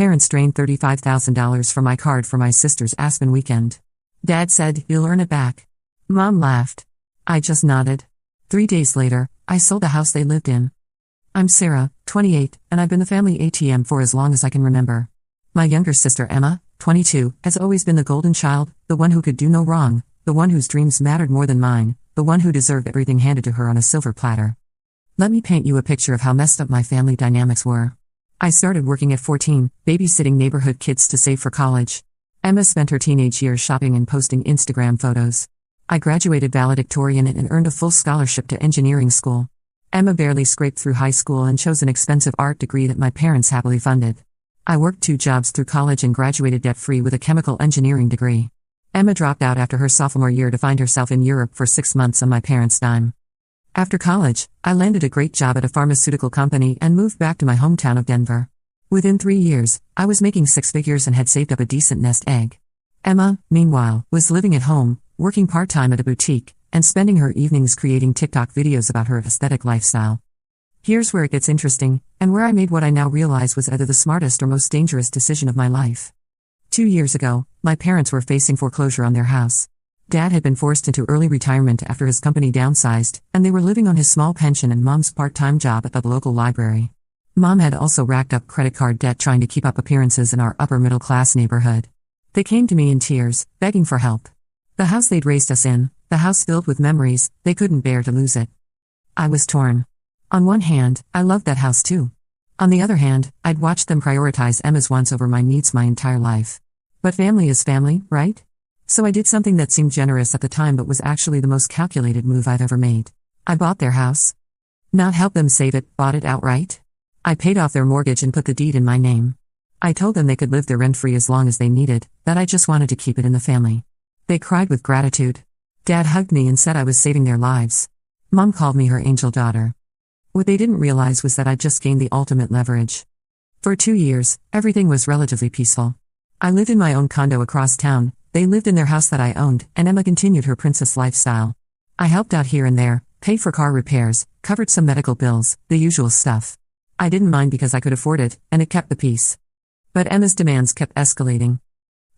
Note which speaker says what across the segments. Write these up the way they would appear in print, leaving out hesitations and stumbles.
Speaker 1: Parents drained $35,000 from my card for my sister's Aspen weekend. Dad said, "You'll earn it back." Mom laughed. I just nodded. 3 days later, I sold the house they lived in. I'm Sarah, 28, and I've been the family ATM for as long as I can remember. My younger sister Emma, 22, has always been the golden child, the one who could do no wrong, the one whose dreams mattered more than mine, the one who deserved everything handed to her on a silver platter. Let me paint you a picture of how messed up my family dynamics were. I started working at 14, babysitting neighborhood kids to save for college. Emma spent her teenage years shopping and posting Instagram photos. I graduated valedictorian and earned a full scholarship to engineering school. Emma barely scraped through high school and chose an expensive art degree that my parents happily funded. I worked 2 jobs through college and graduated debt-free with a chemical engineering degree. Emma dropped out after her sophomore year to find herself in Europe for 6 months on my parents' dime. After college, I landed a great job at a pharmaceutical company and moved back to my hometown of Denver. Within 3 years, I was making 6 figures and had saved up a decent nest egg. Emma, meanwhile, was living at home, working part-time at a boutique, and spending her evenings creating TikTok videos about her aesthetic lifestyle. Here's where it gets interesting, and where I made what I now realize was either the smartest or most dangerous decision of my life. 2 years ago, my parents were facing foreclosure on their house. Dad had been forced into early retirement after his company downsized, and they were living on his small pension and Mom's part-time job at the local library. Mom had also racked up credit card debt trying to keep up appearances in our upper-middle-class neighborhood. They came to me in tears, begging for help. The house they'd raised us in, the house filled with memories, they couldn't bear to lose it. I was torn. On one hand, I loved that house too. On the other hand, I'd watched them prioritize Emma's wants over my needs my entire life. But family is family, right? So I did something that seemed generous at the time but was actually the most calculated move I've ever made. I bought their house. Not helped them save it, bought it outright. I paid off their mortgage and put the deed in my name. I told them they could live there rent-free as long as they needed, that I just wanted to keep it in the family. They cried with gratitude. Dad hugged me and said I was saving their lives. Mom called me her angel daughter. What they didn't realize was that I'd just gained the ultimate leverage. For 2 years, everything was relatively peaceful. I lived in my own condo across town, they lived in their house that I owned, and Emma continued her princess lifestyle. I helped out here and there, paid for car repairs, covered some medical bills, the usual stuff. I didn't mind because I could afford it, and it kept the peace. But Emma's demands kept escalating.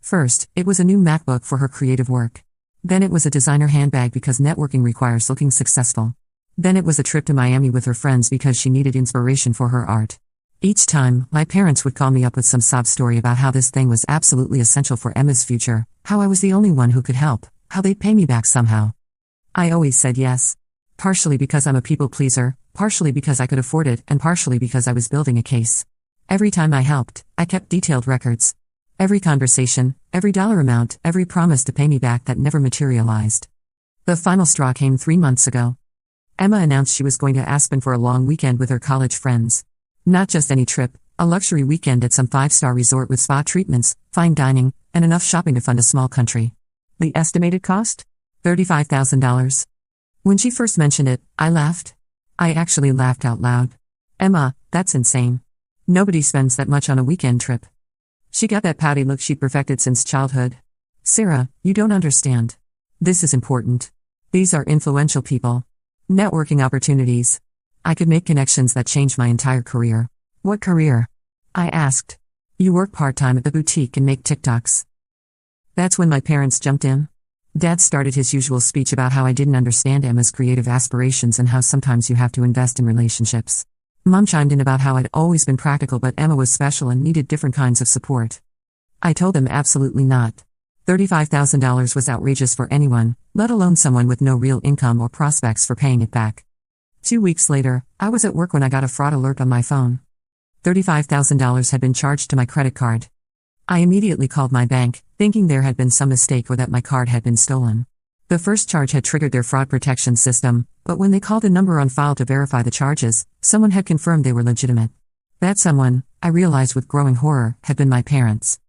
Speaker 1: First, it was a new MacBook for her creative work. Then it was a designer handbag because networking requires looking successful. Then it was a trip to Miami with her friends because she needed inspiration for her art. Each time, my parents would call me up with some sob story about how this thing was absolutely essential for Emma's future, how I was the only one who could help, how they'd pay me back somehow. I always said yes. Partially because I'm a people pleaser, partially because I could afford it, and partially because I was building a case. Every time I helped, I kept detailed records. Every conversation, every dollar amount, every promise to pay me back that never materialized. The final straw came 3 months ago. Emma announced she was going to Aspen for a long weekend with her college friends. Not just any trip, a luxury weekend at some 5-star resort with spa treatments, fine dining, and enough shopping to fund a small country. The estimated cost? $35,000. When she first mentioned it, I laughed. I actually laughed out loud. Emma, that's insane. Nobody spends that much on a weekend trip. She got that pouty look she'd perfected since childhood. Sarah, you don't understand. This is important. These are influential people. Networking opportunities. I could make connections that changed my entire career. What career? I asked. You work part-time at the boutique and make TikToks. That's when my parents jumped in. Dad started his usual speech about how I didn't understand Emma's creative aspirations and how sometimes you have to invest in relationships. Mom chimed in about how I'd always been practical but Emma was special and needed different kinds of support. I told them absolutely not. $35,000 was outrageous for anyone, let alone someone with no real income or prospects for paying it back. 2 weeks later, I was at work when I got a fraud alert on my phone. $35,000 had been charged to my credit card. I immediately called my bank, thinking there had been some mistake or that my card had been stolen. The first charge had triggered their fraud protection system, but when they called a number on file to verify the charges, someone had confirmed they were legitimate. That someone, I realized with growing horror, had been my parents.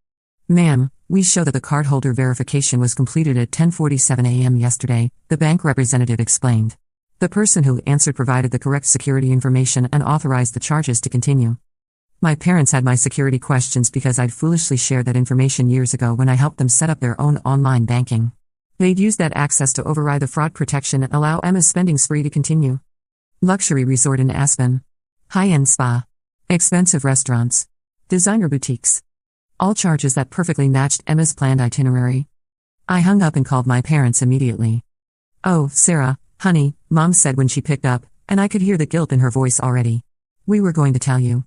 Speaker 1: Ma'am, we show that the cardholder verification was completed at 10:47 a.m. yesterday, the bank representative explained. The person who answered provided the correct security information and authorized the charges to continue. My parents had my security questions because I'd foolishly shared that information years ago when I helped them set up their own online banking. They'd used that access to override the fraud protection and allow Emma's spending spree to continue. Luxury resort in Aspen. High-end spa. Expensive restaurants. designer boutiques. All charges that perfectly matched Emma's planned itinerary. I hung up and called my parents immediately. "Oh, Sarah, honey," Mom said when she picked up, and I could hear the guilt in her voice already. "We were going to tell you."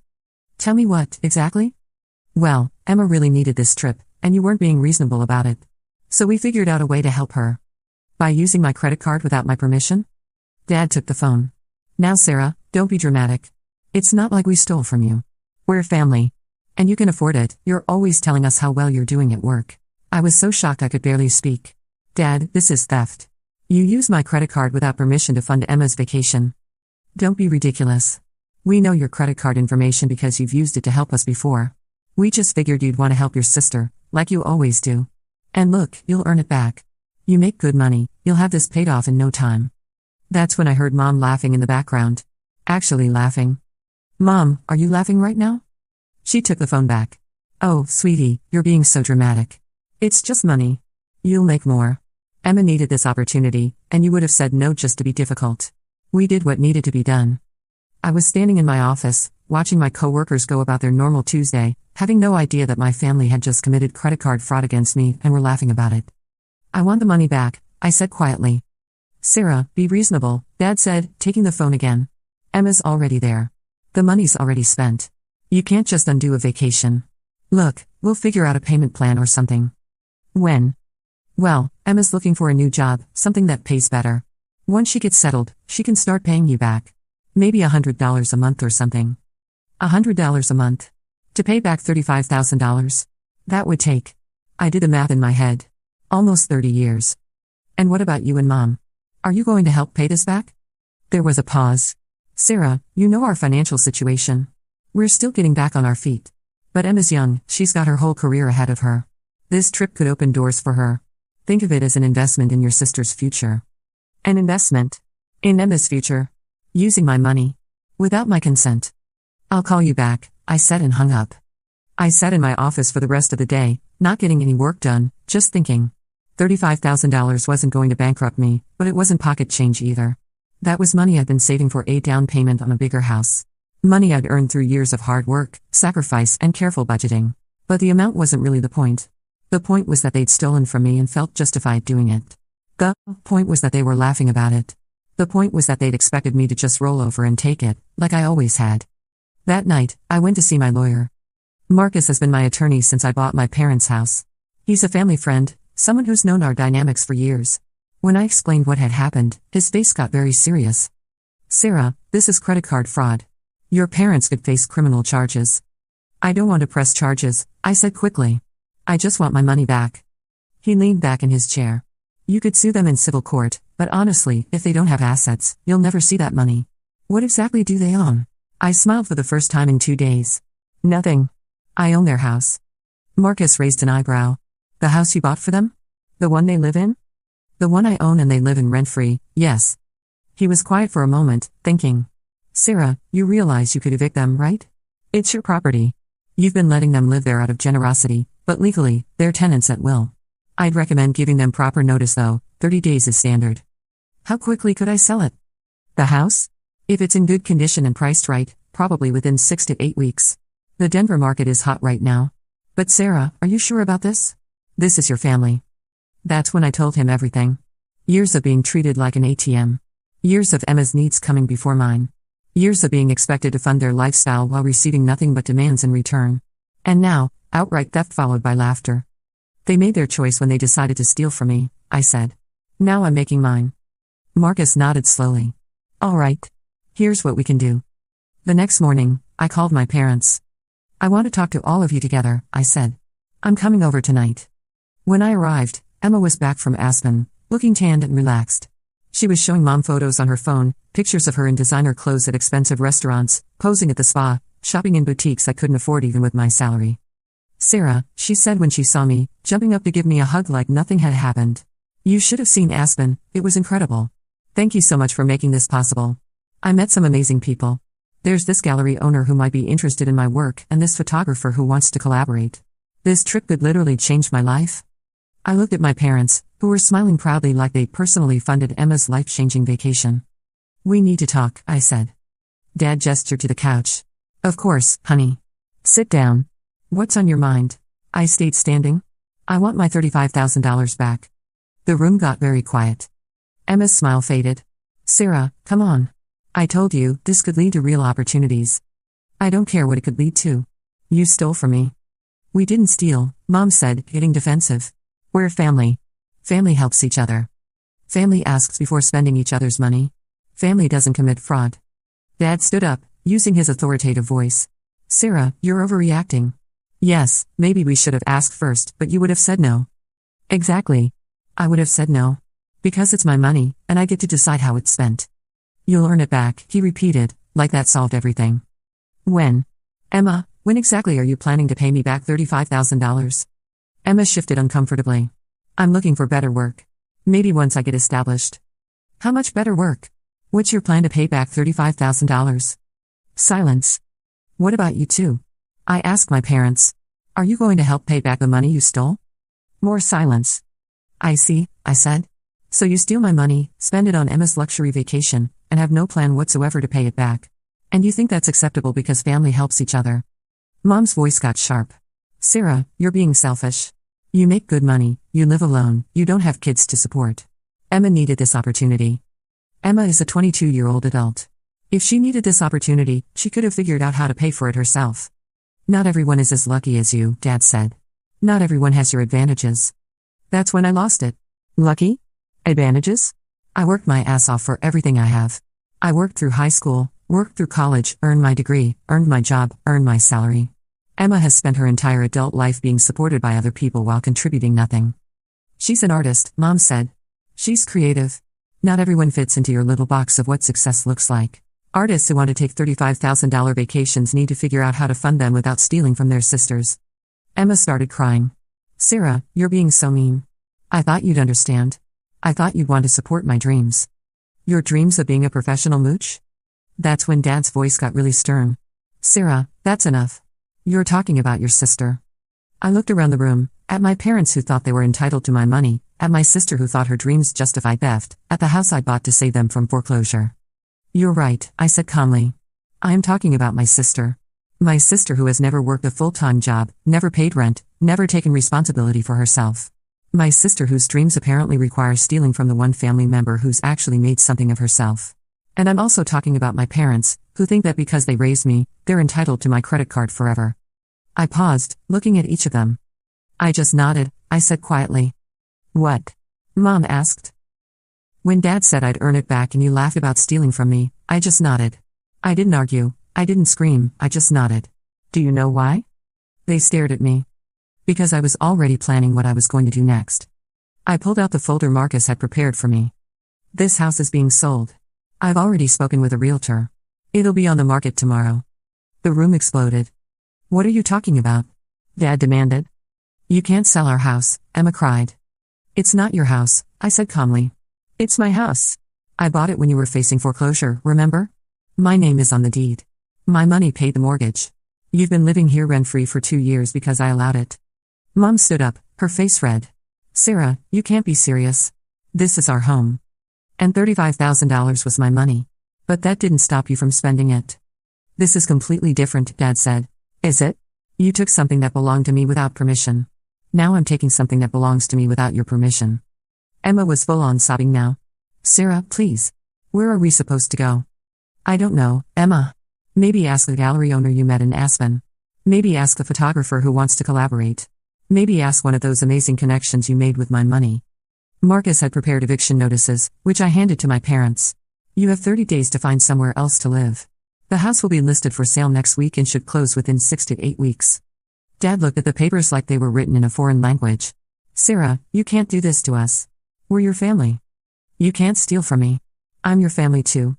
Speaker 1: "Tell me what, exactly?" "Well, Emma really needed this trip, and you weren't being reasonable about it. So we figured out a way to help her. By using my credit card without my permission?" Dad took the phone. "Now Sarah, don't be dramatic. It's not like we stole from you. We're family. And you can afford it, you're always telling us how well you're doing at work." I was so shocked I could barely speak. "Dad, this is theft. You used my credit card without permission to fund Emma's vacation. Don't be ridiculous. We know your credit card information because you've used it to help us before. We just figured you'd want to help your sister, like you always do. And look, you'll earn it back. You make good money, you'll have this paid off in no time." That's when I heard Mom laughing in the background. Actually laughing. "Mom, are you laughing right now?" She took the phone back. "Oh, sweetie, you're being so dramatic. It's just money. You'll make more. Emma needed this opportunity, and you would have said no just to be difficult. We did what needed to be done." I was standing in my office, watching my coworkers go about their normal Tuesday, having no idea that my family had just committed credit card fraud against me and were laughing about it. "I want the money back," I said quietly. "Sarah, be reasonable," Dad said, taking the phone again. "Emma's already there. The money's already spent. You can't just undo a vacation. Look, we'll figure out a payment plan or something." "When?" "Well, Emma's looking for a new job, something that pays better. Once she gets settled, she can start paying you back. Maybe $100 a month or something." $100 a month? To pay back $35,000? That would take. I did the math in my head. Almost 30 years. "And what about you and Mom? Are you going to help pay this back?" There was a pause. "Sarah, you know our financial situation. We're still getting back on our feet. But Emma's young, she's got her whole career ahead of her. This trip could open doors for her. Think of it as an investment in your sister's future." "An investment? In Emma's future? Using my money? Without my consent?" "I'll call you back," I said and hung up. I sat in my office for the rest of the day, not getting any work done, just thinking. $35,000 wasn't going to bankrupt me, but it wasn't pocket change either. That was money I'd been saving for a down payment on a bigger house. Money I'd earned through years of hard work, sacrifice, and careful budgeting. But the amount wasn't really the point. The point was that they'd stolen from me and felt justified doing it. The point was that they were laughing about it. The point was that they'd expected me to just roll over and take it, like I always had. That night, I went to see my lawyer. Marcus has been my attorney since I bought my parents' house. He's a family friend, someone who's known our dynamics for years. When I explained what had happened, his face got very serious. "Sarah, this is credit card fraud. Your parents could face criminal charges." "I don't want to press charges," I said quickly. "I just want my money back." He leaned back in his chair. "You could sue them in civil court, but honestly, if they don't have assets, you'll never see that money." "What exactly do they own?" I smiled for the first time in 2 days. "Nothing. I own their house." Marcus raised an eyebrow. "The house you bought for them? The one they live in?" "The one I own and they live in rent-free, yes." He was quiet for a moment, thinking. "Sarah, you realize you could evict them, right? It's your property. You've been letting them live there out of generosity, but legally, they're tenants at will. I'd recommend giving them proper notice though, 30 days is standard." "How quickly could I sell it?" "The house? If it's in good condition and priced right, probably within 6 to 8 weeks. The Denver market is hot right now." "But Sarah, are you sure about this? This is your family." That's when I told him everything. Years of being treated like an ATM. Years of Emma's needs coming before mine. Years of being expected to fund their lifestyle while receiving nothing but demands in return. And now, outright theft followed by laughter. "They made their choice when they decided to steal from me," I said. "Now I'm making mine." Marcus nodded slowly. "All right. Here's what we can do." The next morning, I called my parents. "I want to talk to all of you together," I said. "I'm coming over tonight." When I arrived, Emma was back from Aspen, looking tanned and relaxed. She was showing Mom photos on her phone, pictures of her in designer clothes at expensive restaurants, posing at the spa, shopping in boutiques I couldn't afford even with my salary. "Sarah," she said when she saw me, jumping up to give me a hug like nothing had happened. "You should have seen Aspen, it was incredible. Thank you so much for making this possible. I met some amazing people. There's this gallery owner who might be interested in my work and this photographer who wants to collaborate. This trip could literally change my life." I looked at my parents, who were smiling proudly like they personally funded Emma's life-changing vacation. "We need to talk," I said. Dad gestured to the couch. "Of course, honey. Sit down. What's on your mind? I stayed standing. I want my $35,000 back. The room got very quiet. Emma's smile faded. Sarah, come on. I told you, this could lead to real opportunities. I don't care what it could lead to. You stole from me. We didn't steal, Mom said, getting defensive. We're family. Family helps each other. Family asks before spending each other's money. Family doesn't commit fraud. Dad stood up, using his authoritative voice. Sarah, you're overreacting. Yes, maybe we should have asked first, but you would have said no. Exactly. I would have said no. Because it's my money, and I get to decide how it's spent. You'll earn it back, he repeated, like that solved everything. When? Emma, when exactly are you planning to pay me back $35,000? Emma shifted uncomfortably. I'm looking for better work. Maybe once I get established. How much better work? What's your plan to pay back $35,000? Silence. What about you two? I asked my parents. Are you going to help pay back the money you stole? More silence. I see, I said. So you steal my money, spend it on Emma's luxury vacation, and have no plan whatsoever to pay it back. And you think that's acceptable because family helps each other? Mom's voice got sharp. Sarah, you're being selfish. You make good money, you live alone, you don't have kids to support. Emma needed this opportunity. Emma is a 22-year-old adult. If she needed this opportunity, she could have figured out how to pay for it herself. Not everyone is as lucky as you, Dad said. Not everyone has your advantages. That's when I lost it. Lucky? Advantages? I worked my ass off for everything I have. I worked through high school, worked through college, earned my degree, earned my job, earned my salary. Emma has spent her entire adult life being supported by other people while contributing nothing. She's an artist, Mom said. She's creative. Not everyone fits into your little box of what success looks like. Artists who want to take $35,000 vacations need to figure out how to fund them without stealing from their sisters. Emma started crying. Sarah, you're being so mean. I thought you'd understand. I thought you'd want to support my dreams. Your dreams of being a professional mooch? That's when Dad's voice got really stern. Sarah, that's enough. You're talking about your sister. I looked around the room, at my parents who thought they were entitled to my money, at my sister who thought her dreams justified theft, at the house I bought to save them from foreclosure. You're right, I said calmly. I am talking about my sister. My sister who has never worked a full-time job, never paid rent, never taken responsibility for herself. My sister whose dreams apparently require stealing from the one family member who's actually made something of herself. And I'm also talking about my parents, who think that because they raised me, they're entitled to my credit card forever. I paused, looking at each of them. I just nodded, I said quietly. What? Mom asked. When Dad said I'd earn it back and you laughed about stealing from me, I just nodded. I didn't argue, I didn't scream, I just nodded. Do you know why? They stared at me. Because I was already planning what I was going to do next. I pulled out the folder Marcus had prepared for me. This house is being sold. I've already spoken with a realtor. It'll be on the market tomorrow. The room exploded. What are you talking about? Dad demanded. You can't sell our house, Emma cried. It's not your house, I said calmly. It's my house. I bought it when you were facing foreclosure, remember? My name is on the deed. My money paid the mortgage. You've been living here rent-free for 2 years because I allowed it. Mom stood up, her face red. Sarah, you can't be serious. This is our home. And $35,000 was my money. But that didn't stop you from spending it. This is completely different, Dad said. Is it? You took something that belonged to me without permission. Now I'm taking something that belongs to me without your permission. Emma was full-on sobbing now. Sarah, please. Where are we supposed to go? I don't know, Emma. Maybe ask the gallery owner you met in Aspen. Maybe ask the photographer who wants to collaborate. Maybe ask one of those amazing connections you made with my money. Marcus had prepared eviction notices, which I handed to my parents. You have 30 days to find somewhere else to live. The house will be listed for sale next week and should close within 6 to 8 weeks. Dad looked at the papers like they were written in a foreign language. Sarah, you can't do this to us. We're your family. You can't steal from me. I'm your family too.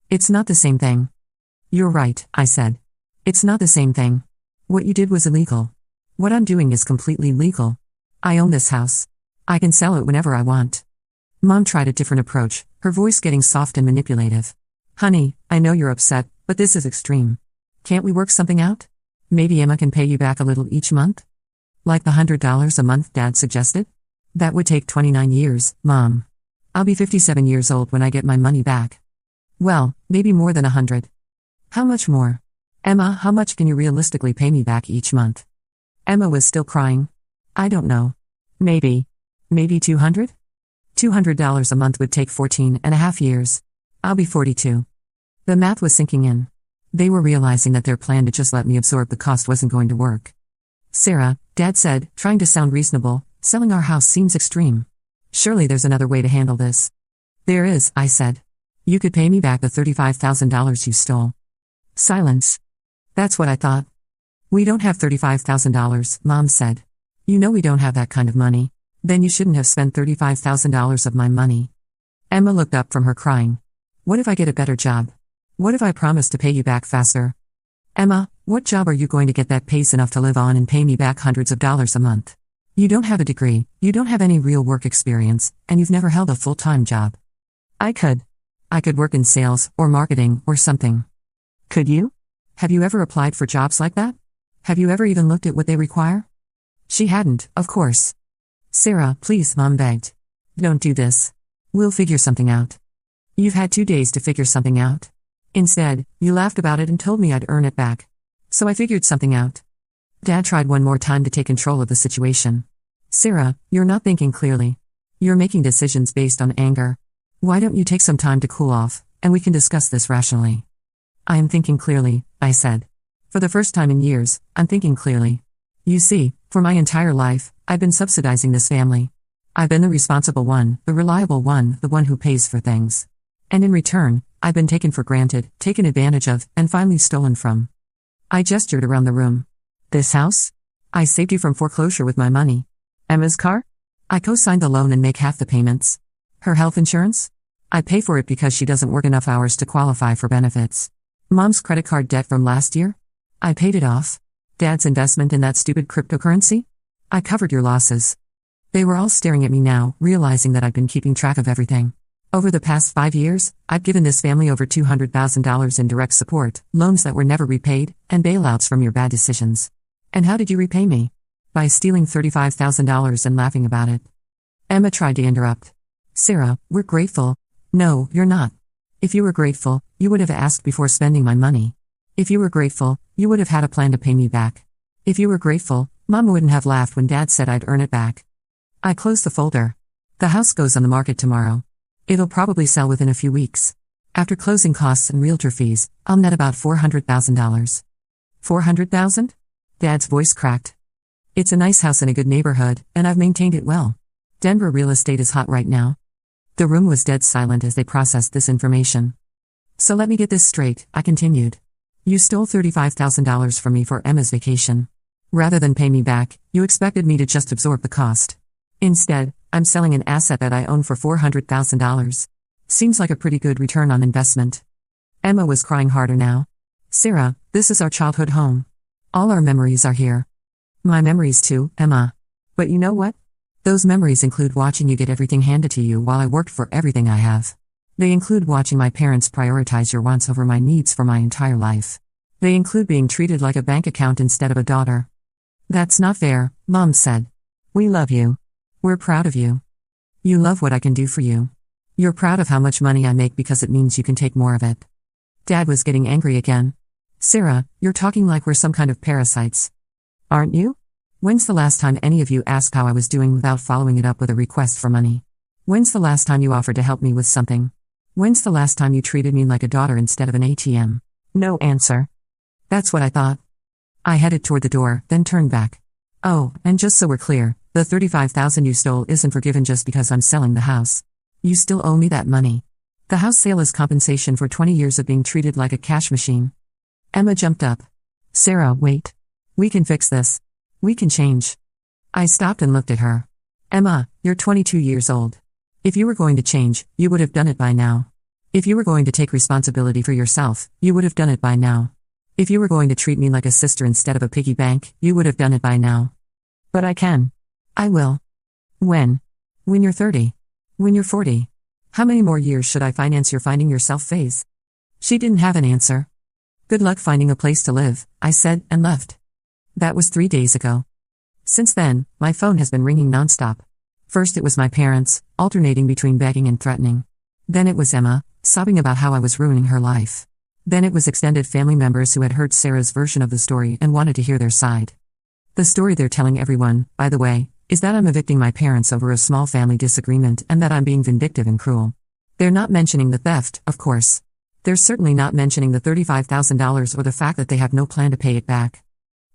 Speaker 1: It's not the same thing. You're right, I said. It's not the same thing. What you did was illegal. What I'm doing is completely legal. I own this house. I can sell it whenever I want. Mom tried a different approach, her voice getting soft and manipulative. Honey, I know you're upset, but this is extreme. Can't we work something out? Maybe Emma can pay you back a little each month? Like the $100 a month Dad suggested? That would take 29 years, Mom. I'll be 57 years old when I get my money back. Well, maybe more than 100. How much more? Emma, how much can you realistically pay me back each month? Emma was still crying. I don't know. Maybe 200? $200 a month would take 14 and a half years. I'll be 42. The math was sinking in. They were realizing that their plan to just let me absorb the cost wasn't going to work. Sarah, Dad said, trying to sound reasonable, selling our house seems extreme. Surely there's another way to handle this. There is, I said. You could pay me back the $35,000 you stole. Silence. That's what I thought. We don't have $35,000, Mom said. You know we don't have that kind of money. Then you shouldn't have spent $35,000 of my money. Emma looked up from her crying. What if I get a better job? What if I promise to pay you back faster? Emma, what job are you going to get that pays enough to live on and pay me back hundreds of dollars a month? You don't have a degree, you don't have any real work experience, and you've never held a full-time job. I could work in sales, or marketing, or something. Could you? Have you ever applied for jobs like that? Have you ever even looked at what they require? She hadn't, of course. Sarah, please, Mom begged. Don't do this. We'll figure something out. You've had 2 days to figure something out. Instead, you laughed about it and told me I'd earn it back. So I figured something out. Dad tried one more time to take control of the situation. Sarah, you're not thinking clearly. You're making decisions based on anger. Why don't you take some time to cool off, and we can discuss this rationally? I am thinking clearly, I said. For the first time in years, I'm thinking clearly. You see, for my entire life, I've been subsidizing this family. I've been the responsible one, the reliable one, the one who pays for things. And in return, I've been taken for granted, taken advantage of, and finally stolen from. I gestured around the room. This house? I saved you from foreclosure with my money. Emma's car? I co-signed the loan and make half the payments. Her health insurance? I pay for it because she doesn't work enough hours to qualify for benefits. Mom's credit card debt from last year? I paid it off. Dad's investment in that stupid cryptocurrency? I covered your losses. They were all staring at me now, realizing that I'd been keeping track of everything. Over the past 5 years, I've given this family over $200,000 in direct support, loans that were never repaid, and bailouts from your bad decisions. And how did you repay me? By stealing $35,000 and laughing about it. Emma tried to interrupt. Sarah, we're grateful. No, you're not. If you were grateful, you would have asked before spending my money. If you were grateful, you would have had a plan to pay me back. If you were grateful, Mom wouldn't have laughed when Dad said I'd earn it back. I closed the folder. The house goes on the market tomorrow. It'll probably sell within a few weeks. After closing costs and realtor fees, I'll net about $400,000. $400,000? Dad's voice cracked. It's a nice house in a good neighborhood, and I've maintained it well. Denver real estate is hot right now. The room was dead silent as they processed this information. So let me get this straight, I continued. You stole $35,000 from me for Emma's vacation. Rather than pay me back, you expected me to just absorb the cost. Instead, I'm selling an asset that I own for $400,000. Seems like a pretty good return on investment. Emma was crying harder now. Sarah, this is our childhood home. All our memories are here. My memories too, Emma. But you know what? Those memories include watching you get everything handed to you while I worked for everything I have. They include watching my parents prioritize your wants over my needs for my entire life. They include being treated like a bank account instead of a daughter. That's not fair, Mom said. We love you. We're proud of you. You love what I can do for you. You're proud of how much money I make because it means you can take more of it. Dad was getting angry again. Sarah, you're talking like we're some kind of parasites. Aren't you? When's the last time any of you asked how I was doing without following it up with a request for money? When's the last time you offered to help me with something? When's the last time you treated me like a daughter instead of an ATM? No answer. That's what I thought. I headed toward the door, then turned back. Oh, and just so we're clear, the $35,000 you stole isn't forgiven just because I'm selling the house. You still owe me that money. The house sale is compensation for 20 years of being treated like a cash machine. Emma jumped up. Sarah, wait. We can fix this. We can change. I stopped and looked at her. Emma, you're 22 years old. If you were going to change, you would have done it by now. If you were going to take responsibility for yourself, you would have done it by now. If you were going to treat me like a sister instead of a piggy bank, you would have done it by now. But I can. I will. When? When you're 30. When you're 40. How many more years should I finance your finding yourself phase? She didn't have an answer. Good luck finding a place to live, I said, and left. That was 3 days ago. Since then, my phone has been ringing nonstop. First it was my parents, alternating between begging and threatening. Then it was Emma, sobbing about how I was ruining her life. Then it was extended family members who had heard Sarah's version of the story and wanted to hear their side. The story they're telling everyone, by the way, is that I'm evicting my parents over a small family disagreement and that I'm being vindictive and cruel. They're not mentioning the theft, of course. They're certainly not mentioning the $35,000 or the fact that they have no plan to pay it back.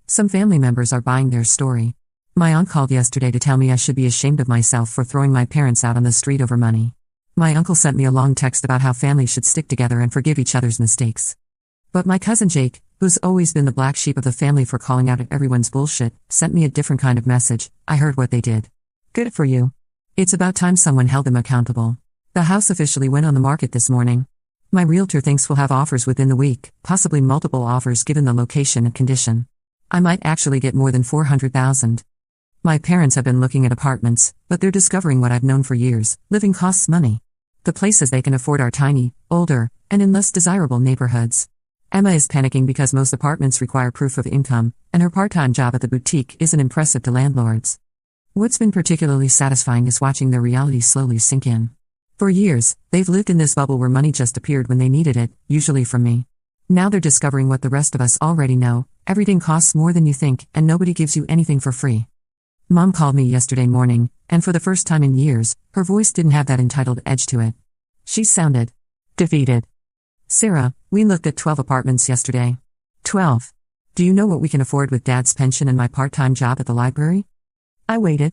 Speaker 1: Some family members are buying their story. My aunt called yesterday to tell me I should be ashamed of myself for throwing my parents out on the street over money. My uncle sent me a long text about how families should stick together and forgive each other's mistakes. But my cousin Jake, who's always been the black sheep of the family for calling out at everyone's bullshit, sent me a different kind of message. I heard what they did. Good for you. It's about time someone held them accountable. The house officially went on the market this morning. My realtor thinks we'll have offers within the week, possibly multiple offers given the location and condition. I might actually get more than $400,000. My parents have been looking at apartments, but they're discovering what I've known for years: living costs money. The places they can afford are tiny, older, and in less desirable neighborhoods. Emma is panicking because most apartments require proof of income, and her part-time job at the boutique isn't impressive to landlords. What's been particularly satisfying is watching their reality slowly sink in. For years, they've lived in this bubble where money just appeared when they needed it, usually from me. Now they're discovering what the rest of us already know: everything costs more than you think, and nobody gives you anything for free. Mom called me yesterday morning, and for the first time in years, her voice didn't have that entitled edge to it. She sounded defeated. Sarah, we looked at 12 apartments yesterday. 12. Do you know what we can afford with Dad's pension and my part-time job at the library? I waited.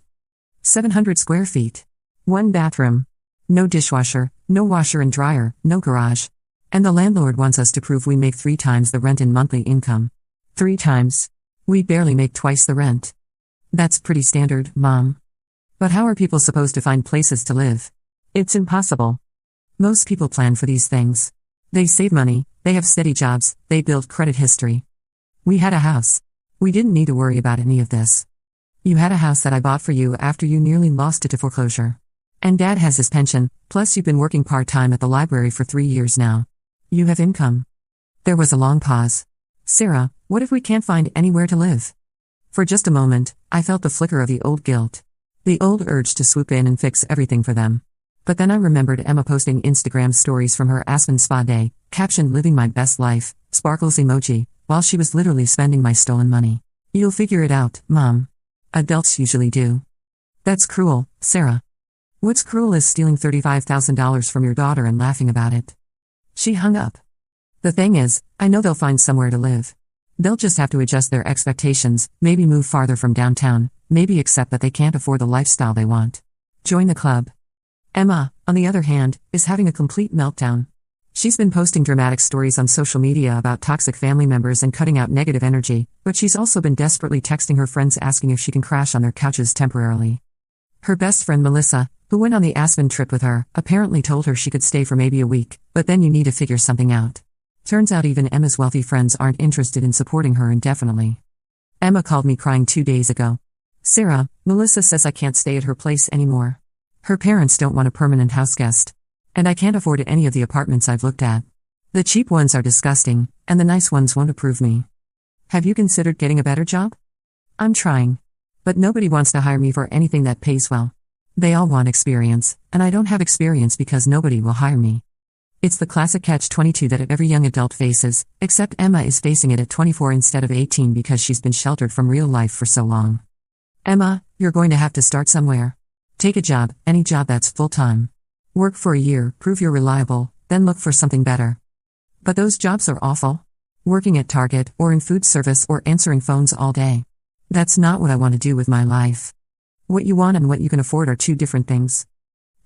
Speaker 1: 700 square feet. 1 bathroom. No dishwasher, no washer and dryer, no garage. And the landlord wants us to prove we make 3 times the rent in monthly income. 3 times. We barely make twice the rent. That's pretty standard, Mom. But how are people supposed to find places to live? It's impossible. Most people plan for these things. They save money, they have steady jobs, they build credit history. We had a house. We didn't need to worry about any of this. You had a house that I bought for you after you nearly lost it to foreclosure. And Dad has his pension, plus you've been working part-time at the library for 3 years now. You have income. There was a long pause. Sarah, what if we can't find anywhere to live? For just a moment, I felt the flicker of the old guilt. The old urge to swoop in and fix everything for them. But then I remembered Emma posting Instagram stories from her Aspen spa day, captioned "Living my best life," sparkles emoji, while she was literally spending my stolen money. You'll figure it out, Mom. Adults usually do. That's cruel, Sarah. What's cruel is stealing $35,000 from your daughter and laughing about it. She hung up. The thing is, I know they'll find somewhere to live. They'll just have to adjust their expectations, maybe move farther from downtown, maybe accept that they can't afford the lifestyle they want. Join the club. Emma, on the other hand, is having a complete meltdown. She's been posting dramatic stories on social media about toxic family members and cutting out negative energy, but she's also been desperately texting her friends asking if she can crash on their couches temporarily. Her best friend Melissa, who went on the Aspen trip with her, apparently told her she could stay for maybe a week, but then you need to figure something out. Turns out even Emma's wealthy friends aren't interested in supporting her indefinitely. Emma called me crying 2 days ago. Sarah, Melissa says I can't stay at her place anymore. Her parents don't want a permanent house guest. And I can't afford any of the apartments I've looked at. The cheap ones are disgusting, and the nice ones won't approve me. Have you considered getting a better job? I'm trying. But nobody wants to hire me for anything that pays well. They all want experience, and I don't have experience because nobody will hire me. It's the classic catch-22 that every young adult faces, except Emma is facing it at 24 instead of 18 because she's been sheltered from real life for so long. Emma, you're going to have to start somewhere. Take a job, any job that's full-time. Work for a year, prove you're reliable, then look for something better. But those jobs are awful. Working at Target, or in food service, or answering phones all day. That's not what I want to do with my life. What you want and what you can afford are 2 different things.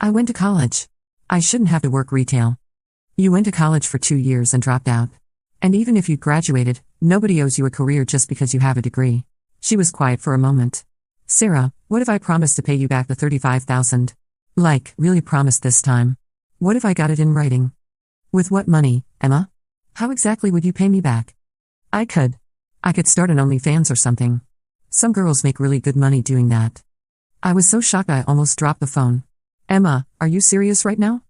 Speaker 1: I went to college. I shouldn't have to work retail. You went to college for 2 years and dropped out. And even if you graduated, nobody owes you a career just because you have a degree. She was quiet for a moment. Sarah, what if I promised to pay you back the $35,000? Like, really promised this time. What if I got it in writing? With what money, Emma? How exactly would you pay me back? I could start an OnlyFans or something. Some girls make really good money doing that. I was so shocked I almost dropped the phone. Emma, are you serious right now?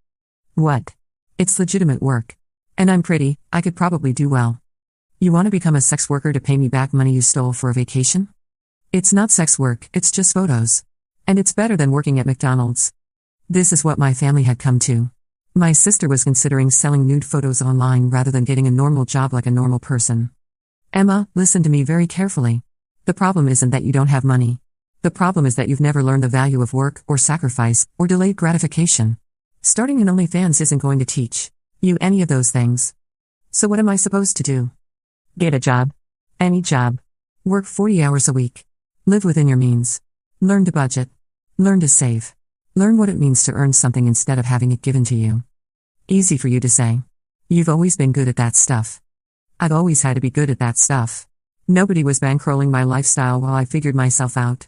Speaker 1: What? It's legitimate work. And I'm pretty, I could probably do well. You want to become a sex worker to pay me back money you stole for a vacation? It's not sex work, it's just photos. And it's better than working at McDonald's. This is what my family had come to. My sister was considering selling nude photos online rather than getting a normal job like a normal person. Emma, listen to me very carefully. The problem isn't that you don't have money. The problem is that you've never learned the value of work, or sacrifice, or delayed gratification. Starting an OnlyFans isn't going to teach you any of those things. So what am I supposed to do? Get a job. Any job. Work 40 hours a week. Live within your means. Learn to budget. Learn to save. Learn what it means to earn something instead of having it given to you. Easy for you to say. You've always been good at that stuff. I've always had to be good at that stuff. Nobody was bankrolling my lifestyle while I figured myself out.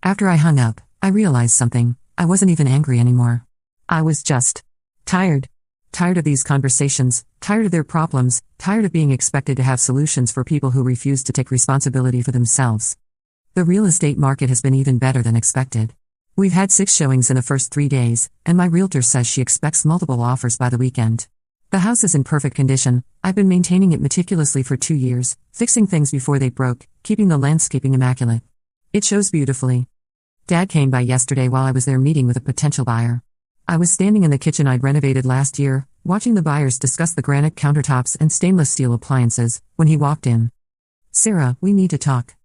Speaker 1: After I hung up, I realized something. I wasn't even angry anymore. I was just tired. Tired of these conversations, tired of their problems, tired of being expected to have solutions for people who refuse to take responsibility for themselves. The real estate market has been even better than expected. We've had 6 showings in the first 3 days, and my realtor says she expects multiple offers by the weekend. The house is in perfect condition. I've been maintaining it meticulously for 2 years, fixing things before they broke, keeping the landscaping immaculate. It shows beautifully. Dad came by yesterday while I was there meeting with a potential buyer. I was standing in the kitchen I'd renovated last year, watching the buyers discuss the granite countertops and stainless steel appliances, when he walked in. Sarah, we need to talk.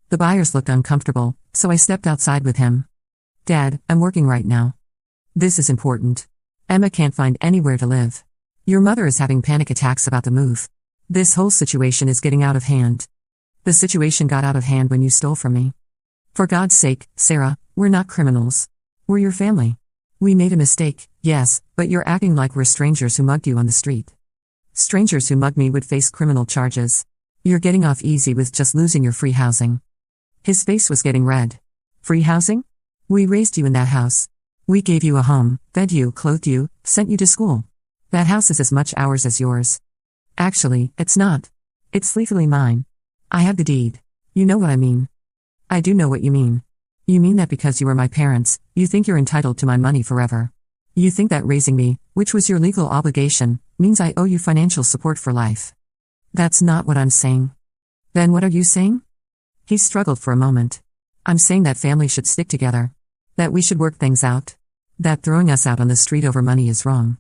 Speaker 1: The buyers looked uncomfortable, so I stepped outside with him. Dad, I'm working right now. This is important. Emma can't find anywhere to live. Your mother is having panic attacks about the move. This whole situation is getting out of hand. The situation got out of hand when you stole from me. For God's sake, Sarah, we're not criminals. We're your family. We made a mistake, yes, but you're acting like we're strangers who mugged you on the street. Strangers who mugged me would face criminal charges. You're getting off easy with just losing your free housing. His face was getting red. Free housing? We raised you in that house. We gave you a home, fed you, clothed you, sent you to school. That house is as much ours as yours. Actually, it's not. It's legally mine. I have the deed. You know what I mean. I do know what you mean. You mean that because you were my parents, you think you're entitled to my money forever. You think that raising me, which was your legal obligation, means I owe you financial support for life. That's not what I'm saying. Then what are you saying? He struggled for a moment. I'm saying that families should stick together. That we should work things out. That throwing us out on the street over money is wrong.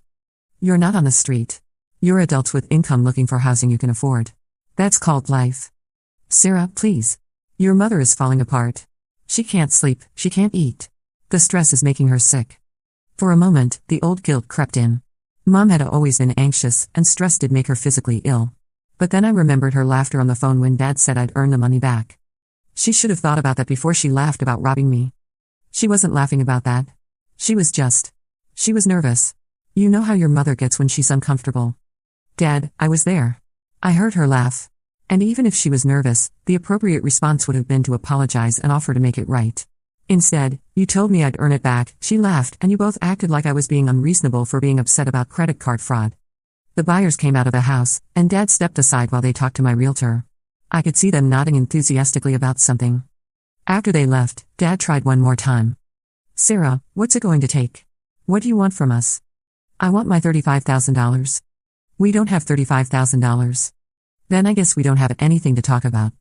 Speaker 1: You're not on the street. You're adults with income looking for housing you can afford. That's called life. Sarah, please. Your mother is falling apart. She can't sleep, she can't eat. The stress is making her sick. For a moment, the old guilt crept in. Mom had always been anxious, and stress did make her physically ill. But then I remembered her laughter on the phone when Dad said I'd earn the money back. She should have thought about that before she laughed about robbing me. She wasn't laughing about that. She was nervous. You know how your mother gets when she's uncomfortable. Dad, I was there. I heard her laugh. And even if she was nervous, the appropriate response would have been to apologize and offer to make it right. Instead, you told me I'd earn it back, she laughed, and you both acted like I was being unreasonable for being upset about credit card fraud. The buyers came out of the house, and Dad stepped aside while they talked to my realtor. I could see them nodding enthusiastically about something. After they left, Dad tried one more time. Sarah, what's it going to take? What do you want from us? I want my $35,000. We don't have $35,000. Then I guess we don't have anything to talk about.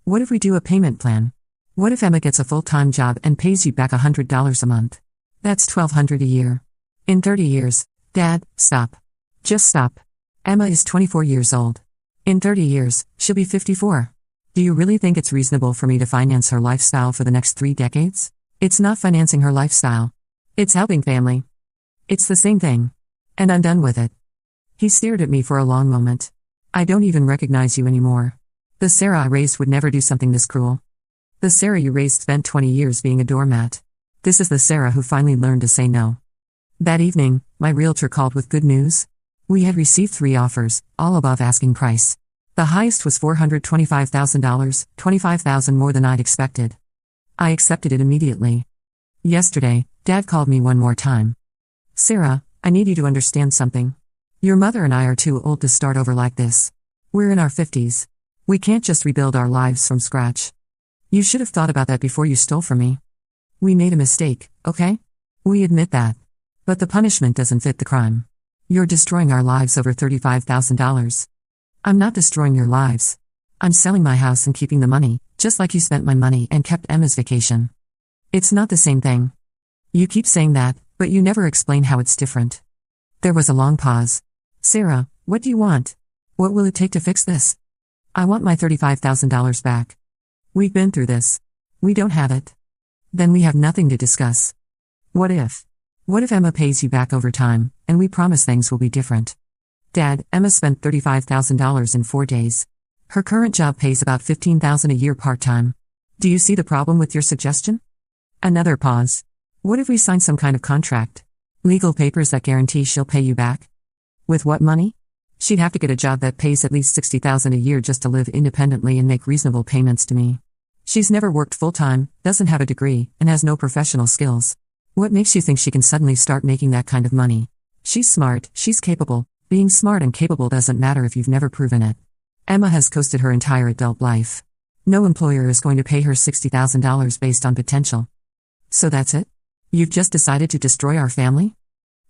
Speaker 1: What if we do a payment plan? What if Emma gets a full-time job and pays you back $100 a month? That's $1,200 a year. In 30 years, Dad, stop. Just stop. Emma is 24 years old. In 30 years, she'll be 54. Do you really think it's reasonable for me to finance her lifestyle for the next 3 decades? It's not financing her lifestyle. It's helping family. It's the same thing. And I'm done with it. He stared at me for a long moment. I don't even recognize you anymore. The Sarah I raised would never do something this cruel. The Sarah you raised spent 20 years being a doormat. This is the Sarah who finally learned to say no. That evening, my realtor called with good news. We had received 3 offers, all above asking price. The highest was $425,000, $25,000 more than I'd expected. I accepted it immediately. Yesterday, Dad called me one more time. Sarah, I need you to understand something. Your mother and I are too old to start over like this. We're in our 50s. We can't just rebuild our lives from scratch. You should have thought about that before you stole from me. We made a mistake, okay? We admit that. But the punishment doesn't fit the crime. You're destroying our lives over $35,000. I'm not destroying your lives. I'm selling my house and keeping the money, just like you spent my money and kept Emma's vacation. It's not the same thing. You keep saying that, but you never explain how it's different. There was a long pause. Sarah, what do you want? What will it take to fix this? I want my $35,000 back. We've been through this. We don't have it. Then we have nothing to discuss. What if? What if Emma pays you back over time, and we promise things will be different? Dad, Emma spent $35,000 in 4 days. Her current job pays about $15,000 a year part-time. Do you see the problem with your suggestion? Another pause. What if we sign some kind of contract? Legal papers that guarantee she'll pay you back? With what money? She'd have to get a job that pays at least $60,000 a year just to live independently and make reasonable payments to me. She's never worked full-time, doesn't have a degree, and has no professional skills. What makes you think she can suddenly start making that kind of money? She's smart, she's capable. Being smart and capable doesn't matter if you've never proven it. Emma has coasted her entire adult life. No employer is going to pay her $60,000 based on potential. So that's it? You've just decided to destroy our family?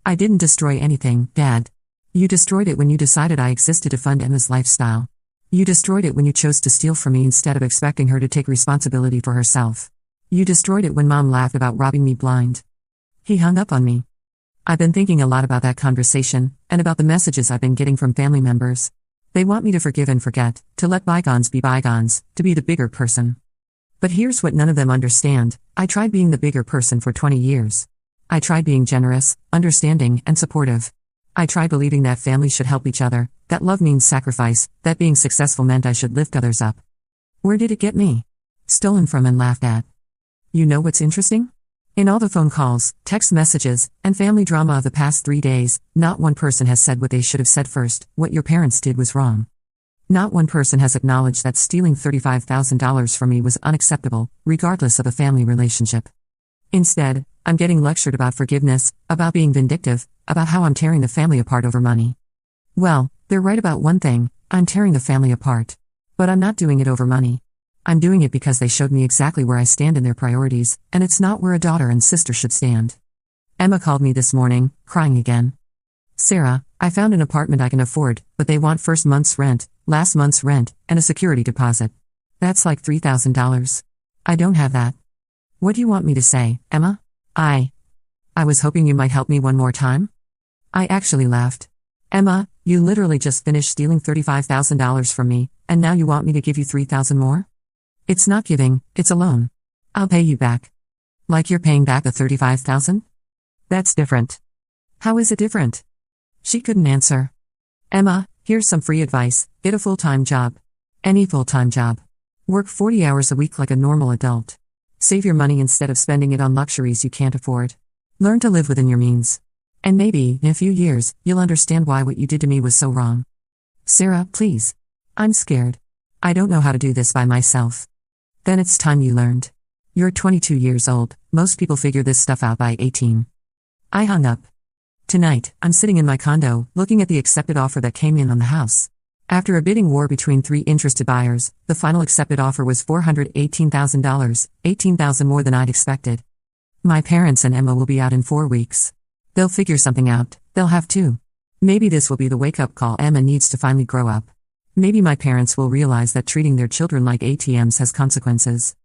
Speaker 1: I didn't destroy anything, Dad. You destroyed it when you decided I existed to fund Emma's lifestyle. You destroyed it when you chose to steal from me instead of expecting her to take responsibility for herself. You destroyed it when Mom laughed about robbing me blind. He hung up on me. I've been thinking a lot about that conversation, and about the messages I've been getting from family members. They want me to forgive and forget, to let bygones be bygones, to be the bigger person. But here's what none of them understand. I tried being the bigger person for 20 years. I tried being generous, understanding, and supportive. I tried believing that families should help each other, that love means sacrifice, that being successful meant I should lift others up. Where did it get me? Stolen from and laughed at. You know what's interesting? In all the phone calls, text messages, and family drama of the past 3 days, not one person has said what they should have said first: what your parents did was wrong. Not one person has acknowledged that stealing $35,000 from me was unacceptable, regardless of a family relationship. Instead, I'm getting lectured about forgiveness, about being vindictive, about how I'm tearing the family apart over money. Well, they're right about one thing: I'm tearing the family apart. But I'm not doing it over money. I'm doing it because they showed me exactly where I stand in their priorities, and it's not where a daughter and sister should stand. Emma called me this morning, crying again. Sarah, I found an apartment I can afford, but they want first month's rent, last month's rent, and a security deposit. That's like $3,000. I don't have that. What do you want me to say, Emma? I was hoping you might help me one more time. I actually laughed. Emma, you literally just finished stealing $35,000 from me, and now you want me to give you $3,000 more? It's not giving, it's a loan. I'll pay you back. Like you're paying back the $35,000? That's different. How is it different? She couldn't answer. Emma, here's some free advice: get a full-time job. Any full-time job. Work 40 hours a week like a normal adult. Save your money instead of spending it on luxuries you can't afford. Learn to live within your means. And maybe, in a few years, you'll understand why what you did to me was so wrong. Sarah, please. I'm scared. I don't know how to do this by myself. Then it's time you learned. You're 22 years old, most people figure this stuff out by 18. I hung up. Tonight, I'm sitting in my condo, looking at the accepted offer that came in on the house. After a bidding war between 3 interested buyers, the final accepted offer was $418,000, $18,000 more than I'd expected. My parents and Emma will be out in 4 weeks. They'll figure something out, they'll have to. Maybe this will be the wake-up call Emma needs to finally grow up. Maybe my parents will realize that treating their children like ATMs has consequences.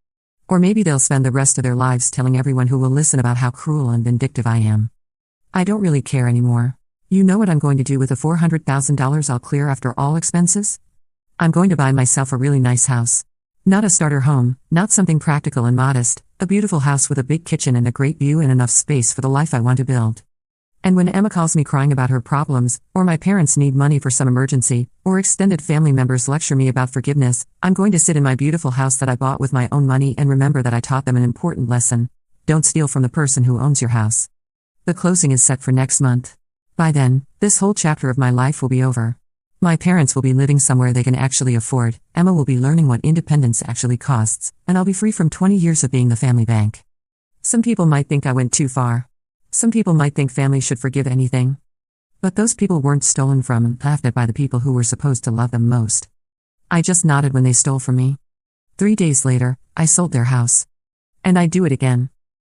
Speaker 1: Or maybe they'll spend the rest of their lives telling everyone who will listen about how cruel and vindictive I am. I don't really care anymore. You know what I'm going to do with the $400,000 I'll clear after all expenses? I'm going to buy myself a really nice house. Not a starter home, not something practical and modest, a beautiful house with a big kitchen and a great view and enough space for the life I want to build. And when Emma calls me crying about her problems, or my parents need money for some emergency, or extended family members lecture me about forgiveness, I'm going to sit in my beautiful house that I bought with my own money and remember that I taught them an important lesson. Don't steal from the person who owns your house. The closing is set for next month. By then, this whole chapter of my life will be over. My parents will be living somewhere they can actually afford, Emma will be learning what independence actually costs, and I'll be free from 20 years of being the family bank. Some people might think I went too far. Some people might think families should forgive anything. But those people weren't stolen from and laughed at by the people who were supposed to love them most. I just nodded when they stole from me. 3 days later, I sold their house. And I'd do it again.